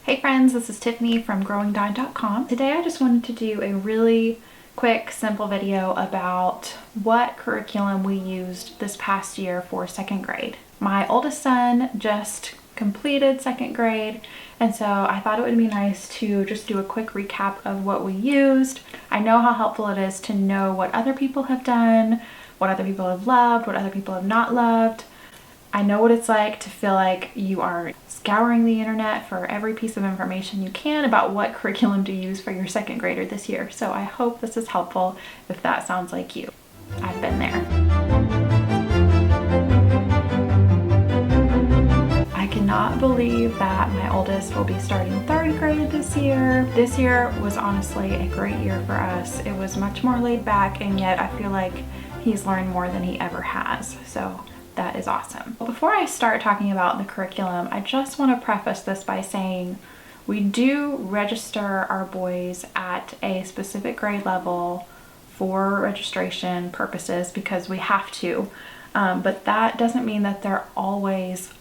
Hey friends, this is Tiffany from growingdine.com. Today I just wanted to do a really quick, simple video about what curriculum we used this past year for second grade. My oldest son just completed second grade, and so I thought it would be nice to just do a quick recap of what we used. I know how helpful it is to know what other people have done, what other people have loved, what other people have not loved. I know what it's like to feel like you are scouring the internet for every piece of information you can about what curriculum to use for your second grader this year. So I hope this is helpful if that sounds like you. I've been there. I cannot believe that my oldest will be starting third grade this year. This year was honestly a great year for us. It was much more laid back, and yet I feel like he's learned more than he ever has. So that is awesome. Before I start talking about the curriculum, I just want to preface this by saying we do register our boys at a specific grade level for registration purposes because we have to, but that doesn't mean that they're always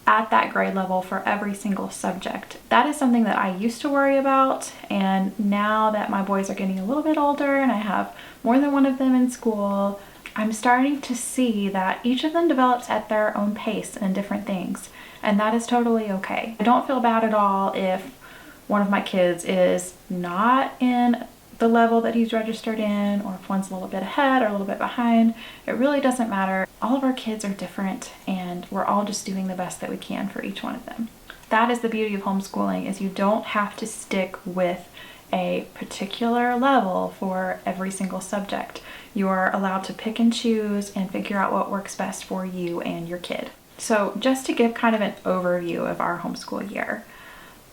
at that grade level for every single subject. That is something that I used to worry about, and now that my boys are getting a little bit older and I have more than one of them in school, I'm starting to see that each of them develops at their own pace in different things, and that is totally okay. I don't feel bad at all if one of my kids is not in the level that he's registered in, or if one's a little bit ahead or a little bit behind. It really doesn't matter. All of our kids are different, and we're all just doing the best that we can for each one of them. That is the beauty of homeschooling, is you don't have to stick with a particular level for every single subject. You are allowed to pick and choose and figure out what works best for you and your kid. So just to give kind of an overview of our homeschool year,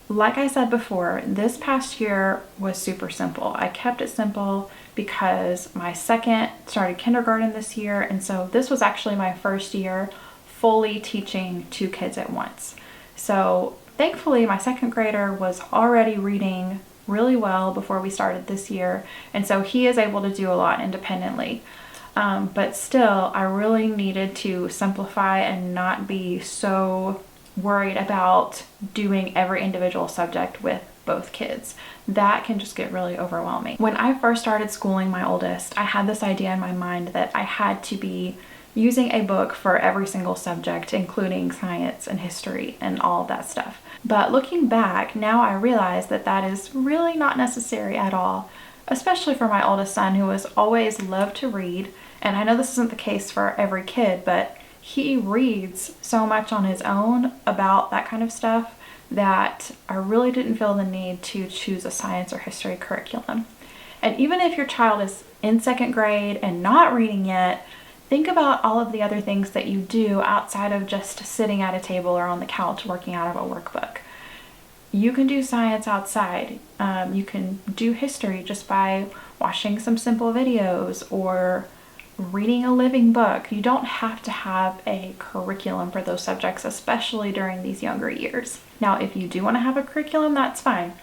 like I said before, this past year was super simple. I kept it simple because my second started kindergarten this year, and so this was actually my first year fully teaching two kids at once. So thankfully my second grader was already reading really well before we started this year, and so he is able to do a lot independently. But still, I really needed to simplify and not be so worried about doing every individual subject with both kids. That can just get really overwhelming. When I first started schooling my oldest, I had this idea in my mind that I had to be using a book for every single subject, including science and history and all of that stuff. But looking back, now I realize that that is really not necessary at all, especially for my oldest son, who has always loved to read. And I know this isn't the case for every kid, but he reads so much on his own about that kind of stuff that I really didn't feel the need to choose a science or history curriculum. And even if your child is in second grade and not reading yet, think about all of the other things that you do outside of just sitting at a table or on the couch working out of a workbook. You can do science outside. You can do history just by watching some simple videos or reading a living book. You don't have to have a curriculum for those subjects, especially during these younger years. Now, if you do want to have a curriculum, that's fine.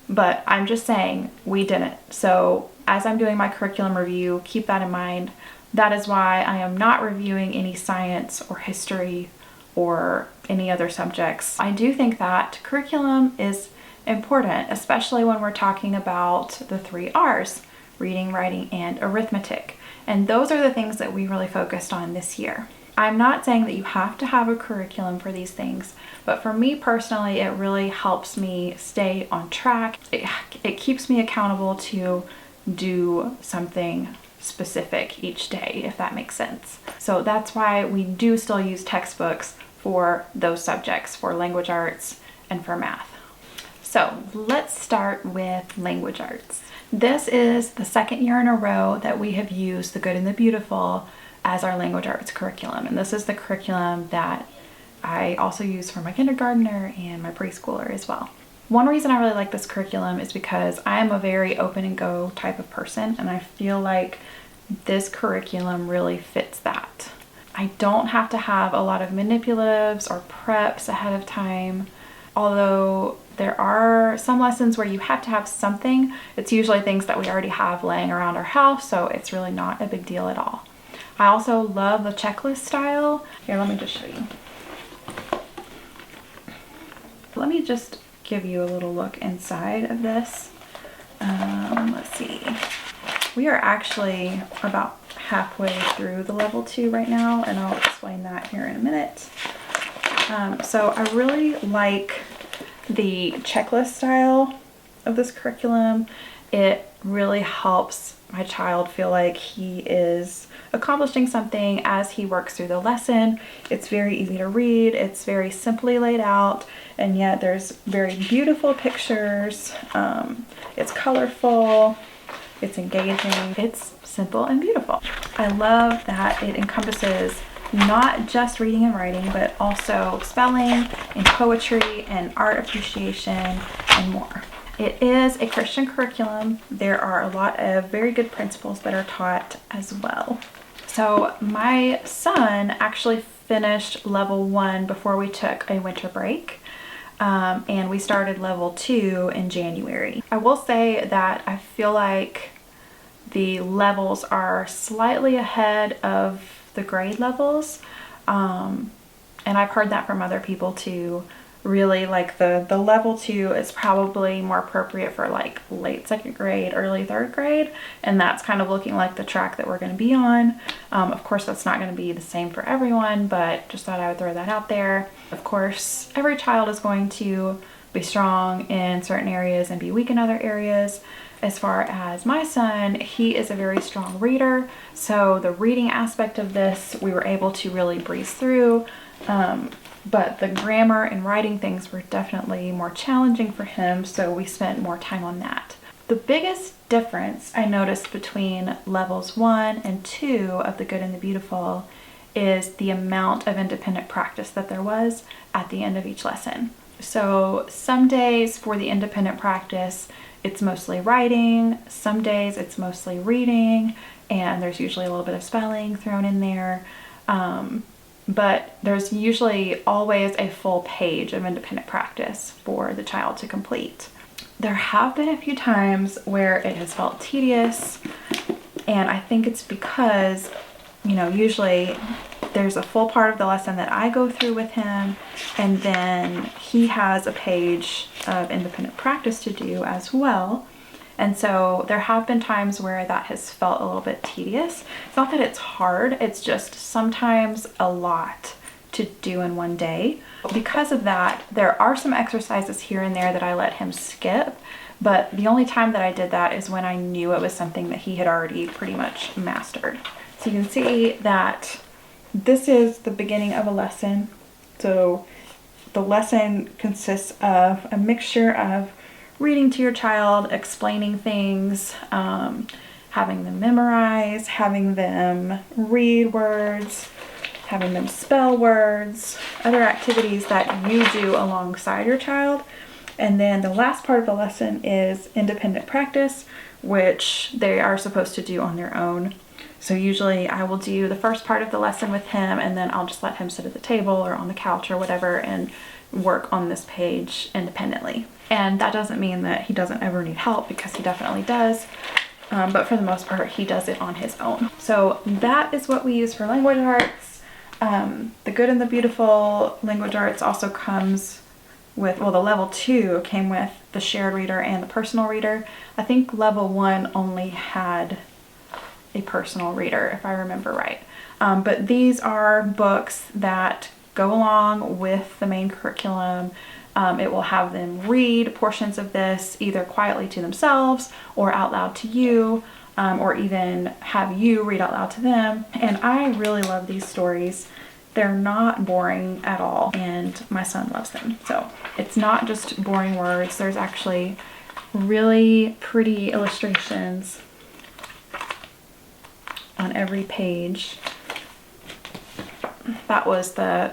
But I'm just saying, we didn't. So as I'm doing my curriculum review, keep that in mind. That is why I am not reviewing any science or history or any other subjects. I do think that curriculum is important, especially when we're talking about the 3 R's, reading, writing, and arithmetic. And those are the things that we really focused on this year. I'm not saying that you have to have a curriculum for these things, but for me personally, it really helps me stay on track. It keeps me accountable to do something specific each day, if that makes sense. So that's why we do still use textbooks for those subjects, for language arts and for math. So let's start with language arts. This is the second year in a row that we have used The Good and the Beautiful as our language arts curriculum. And this is the curriculum that I also use for my kindergartner and my preschooler as well. One reason I really like this curriculum is because I am a very open and go type of person, and I feel like this curriculum really fits that. I don't have to have a lot of manipulatives or preps ahead of time, although there are some lessons where you have to have something. It's usually things that we already have laying around our house, so it's really not a big deal at all. I also love the checklist style. Here, let me just show you. Let me just give you a little look inside of this. Let's see. We are actually about halfway through the level 2 right now, and I'll explain that here in a minute. So I really like the checklist style of this curriculum. It really helps my child feel like he is accomplishing something as he works through the lesson. It's very easy to read, it's very simply laid out, and yet there's very beautiful pictures. It's colorful, it's engaging, it's simple and beautiful. I love that it encompasses not just reading and writing, but also spelling and poetry and art appreciation and more. It is a Christian curriculum. There are a lot of very good principles that are taught as well. So my son actually finished level 1 before we took a winter break, and we started level 2 in January. I will say that I feel like the levels are slightly ahead of the grade levels, and I've heard that from other people too. Really, like the level 2 is probably more appropriate for like late 2nd grade, early 3rd grade, and that's kind of looking like the track that we're going to be on. Of course, that's not going to be the same for everyone, but just thought I would throw that out there. Of course, every child is going to be strong in certain areas and be weak in other areas. As far as my son, he is a very strong reader, so the reading aspect of this we were able to really breeze through. But the grammar and writing things were definitely more challenging for him, so we spent more time on that. The biggest difference I noticed between levels 1 and 2 of The Good and the Beautiful is the amount of independent practice that there was at the end of each lesson. So some days for the independent practice, it's mostly writing, some days it's mostly reading, and there's usually a little bit of spelling thrown in there. But there's usually always a full page of independent practice for the child to complete. There have been a few times where it has felt tedious, and I think it's because, you know, usually there's a full part of the lesson that I go through with him, and then he has a page of independent practice to do as well. And so there have been times where that has felt a little bit tedious. It's not that it's hard, it's just sometimes a lot to do in one day. Because of that, there are some exercises here and there that I let him skip, but the only time that I did that is when I knew it was something that he had already pretty much mastered. So you can see that this is the beginning of a lesson. So the lesson consists of a mixture of reading to your child, explaining things, having them memorize, having them read words, having them spell words, other activities that you do alongside your child. And then the last part of the lesson is independent practice, which they are supposed to do on their own. So usually I will do the first part of the lesson with him, and then I'll just let him sit at the table or on the couch or whatever and work on this page independently. And that doesn't mean that he doesn't ever need help, because he definitely does. But for the most part, he does it on his own. So that is what we use for language arts. The Good and the Beautiful language arts also comes with, well, the level 2 came with the shared reader and the personal reader. I think level 1 only had a personal reader, if I remember right. But these are books that go along with the main curriculum. It will have them read portions of this either quietly to themselves or out loud to you, or even have you read out loud to them. And I really love these stories. They're not boring at all, and my son loves them. So it's not just boring words. There's actually really pretty illustrations on every page. That was the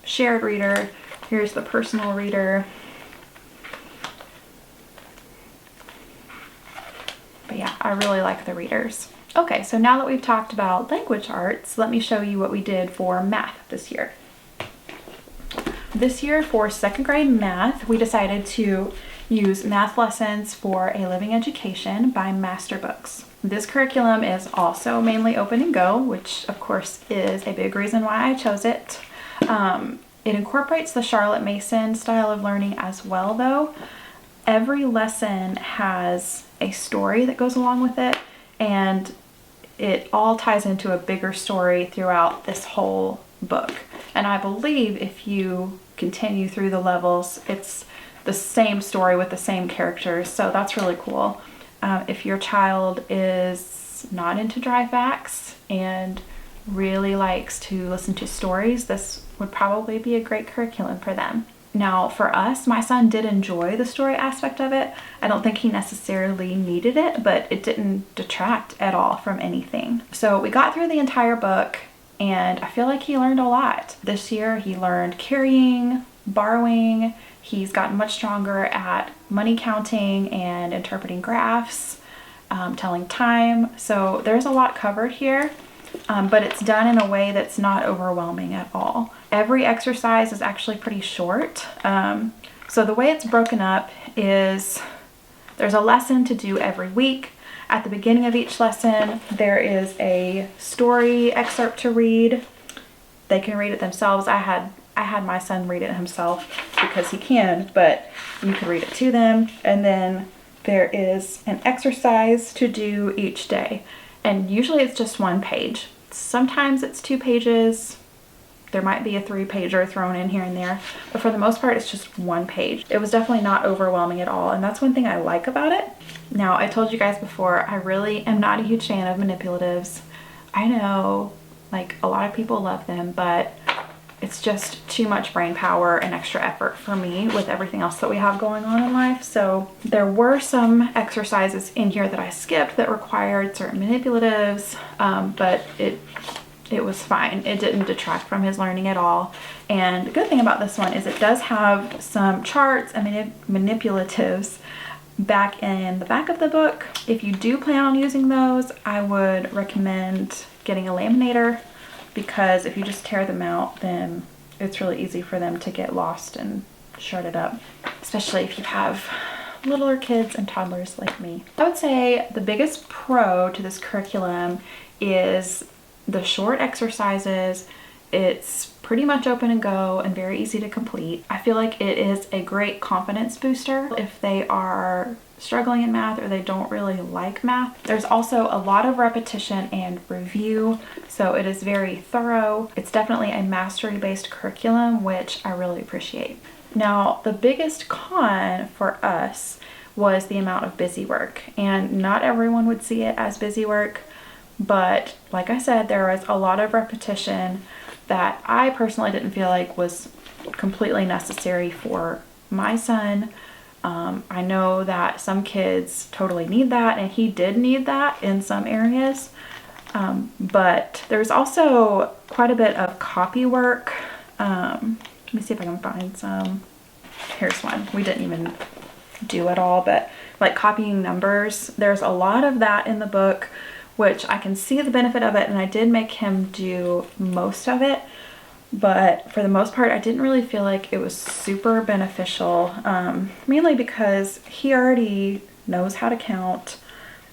shared reader. Here's the personal reader. But yeah, I really like the readers. Okay, so now that we've talked about language arts, let me show you what we did for math this year. This year for 2nd grade math, we decided to use Math Lessons for a Living Education by Masterbooks. This curriculum is also mainly open and go, which of course is a big reason why I chose it. It incorporates the Charlotte Mason style of learning as well though. Every lesson has a story that goes along with it, and it all ties into a bigger story throughout this whole book. And I believe if you continue through the levels, it's the same story with the same characters, so that's really cool. If your child is not into dry facts and really likes to listen to stories, this would probably be a great curriculum for them. Now for us, my son did enjoy the story aspect of it. I don't think he necessarily needed it, but it didn't detract at all from anything. So we got through the entire book and I feel like he learned a lot. This year he learned carrying, borrowing. He's gotten much stronger at money counting and interpreting graphs, telling time. So there's a lot covered here. But it's done in a way that's not overwhelming at all. Every exercise is actually pretty short. So the way it's broken up is there's a lesson to do every week. At the beginning of each lesson, there is a story excerpt to read. They can read it themselves. I had my son read it himself because he can, but you could read it to them. And then there is an exercise to do each day. And usually it's just 1 page. Sometimes it's 2 pages. There might be a 3-pager thrown in here and there, but for the most part, it's just 1 page. It was definitely not overwhelming at all, and that's one thing I like about it. Now, I told you guys before, I really am not a huge fan of manipulatives. I know, like, a lot of people love them, but it's just too much brain power and extra effort for me with everything else that we have going on in life. So there were some exercises in here that I skipped that required certain manipulatives, but it was fine. It didn't detract from his learning at all. And the good thing about this one is it does have some charts and manipulatives back in the back of the book. If you do plan on using those, I would recommend getting a laminator, because if you just tear them out, then it's really easy for them to get lost and shredded up, especially if you have littler kids and toddlers like me. I would say the biggest pro to this curriculum is the short exercises. It's pretty much open and go and very easy to complete. I feel like it is a great confidence booster if they are struggling in math or they don't really like math. There's also a lot of repetition and review, so it is very thorough. It's definitely a mastery-based curriculum, which I really appreciate. Now, the biggest con for us was the amount of busy work, and not everyone would see it as busy work, but like I said, there was a lot of repetition that I personally didn't feel like was completely necessary for my son. I know that some kids totally need that, and he did need that in some areas, but there's also quite a bit of copy work. Let me see if I can find some. Here's one. We didn't even do it all, but like copying numbers, there's a lot of that in the book, which I can see the benefit of it, and I did make him do most of it. But for the most part, I didn't really feel like it was super beneficial, mainly because he already knows how to count,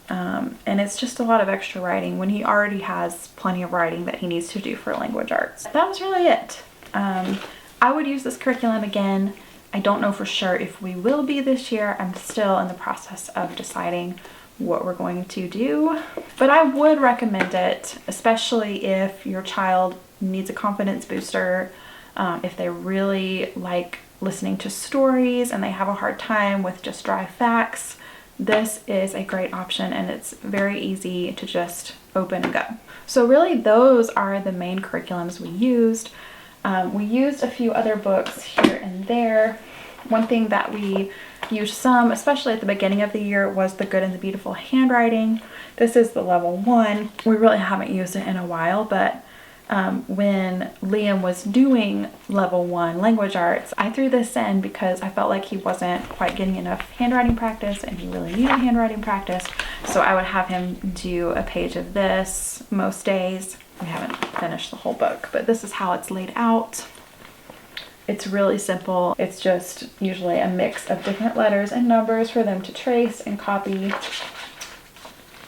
and it's just a lot of extra writing when he already has plenty of writing that he needs to do for language arts. That was really it. I would use this curriculum again. I don't know for sure if we will be this year. I'm still in the process of deciding what we're going to do, but I would recommend it, especially if your child needs a confidence booster, if they really like listening to stories and they have a hard time with just dry facts. This is a great option, and it's very easy to just open and go. So really those are the main curriculums we used. We used a few other books here and there. One thing that we used some, especially at the beginning of the year, was The Good and the Beautiful Handwriting. This is the level 1. We really haven't used it in a while, but when Liam was doing level 1 language arts, I threw this in because I felt like he wasn't quite getting enough handwriting practice and he really needed handwriting practice. So I would have him do a page of this most days. We haven't finished the whole book, but this is how it's laid out. It's really simple. It's just usually a mix of different letters and numbers for them to trace and copy.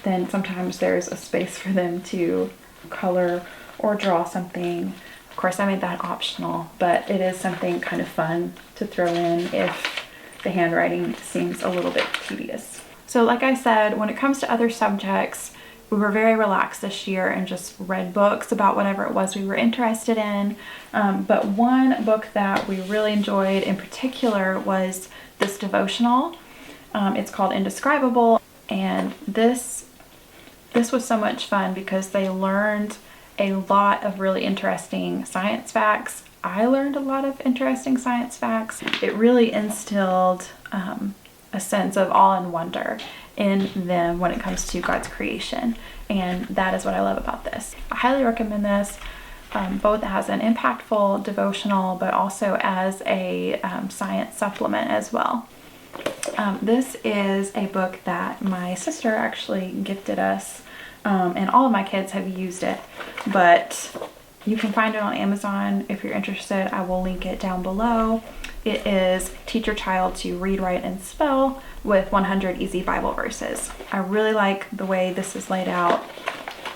Then sometimes there's a space for them to color or draw something. course, I made that optional, but it is something kind of fun to throw in if the handwriting seems a little bit tedious. So like I said, when it comes to other subjects, we were very relaxed this year and just read books about whatever it was we were interested in. But one book that we really enjoyed in particular was this devotional. It's called Indescribable, and this was so much fun because they learned a lot of really interesting science facts. I learned a lot of interesting science facts. It really instilled a sense of awe and wonder in them when it comes to God's creation, and that is what I love about this. I highly recommend this, both as an impactful devotional but also as a science supplement as well. This is a book that my sister actually gifted us, and all of my kids have used it, but you can find it on Amazon if you're interested. I will link it down below. It is Teach Your Child to Read, Write, and Spell with 100 Easy Bible Verses. I really like the way this is laid out.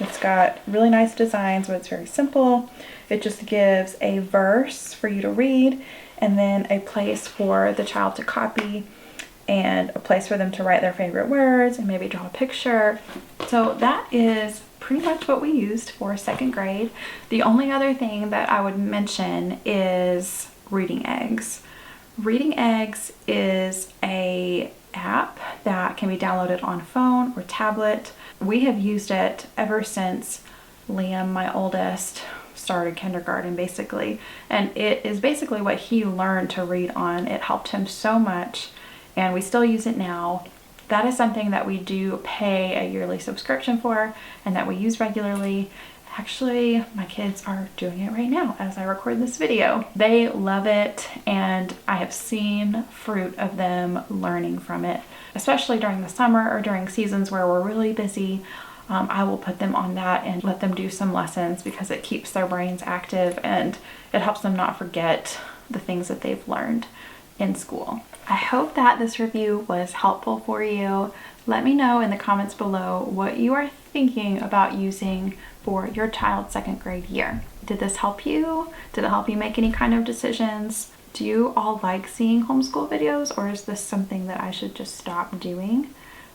It's got really nice designs, but it's very simple. It just gives a verse for you to read, and then a place for the child to copy, and a place for them to write their favorite words and maybe draw a picture. So that is pretty much what we used for 2nd grade. The only other thing that I would mention is Reading Eggs. Reading Eggs is a app that can be downloaded on phone or tablet. We have used it ever since Liam, my oldest, started kindergarten basically, and it is basically what he learned to read on. It helped him so much, and we still use it now. That is something that we do pay a yearly subscription for and that we use regularly. Actually, my kids are doing it right now as I record this video. They love it, and I have seen fruit of them learning from it, especially during the summer or during seasons where we're really busy. I will put them on that and let them do some lessons because it keeps their brains active and it helps them not forget the things that they've learned in school. I hope that this review was helpful for you. Let me know in the comments below what you are thinking about using for your child's 2nd grade year. Did this help you? Did it help you make any kind of decisions? Do you all like seeing homeschool videos, or is this something that I should just stop doing?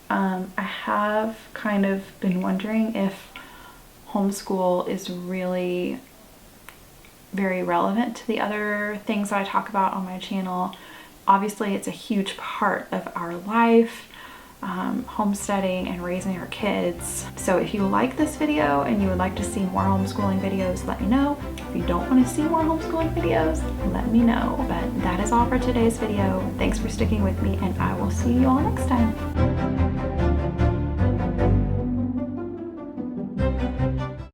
I have kind of been wondering if homeschool is really very relevant to the other things that I talk about on my channel. Obviously, it's a huge part of our life, homesteading and raising our kids. So if you like this video and you would like to see more homeschooling videos, let me know. If you don't want to see more homeschooling videos, let me know. But that is all for today's video. Thanks for sticking with me, and I will see you all next time.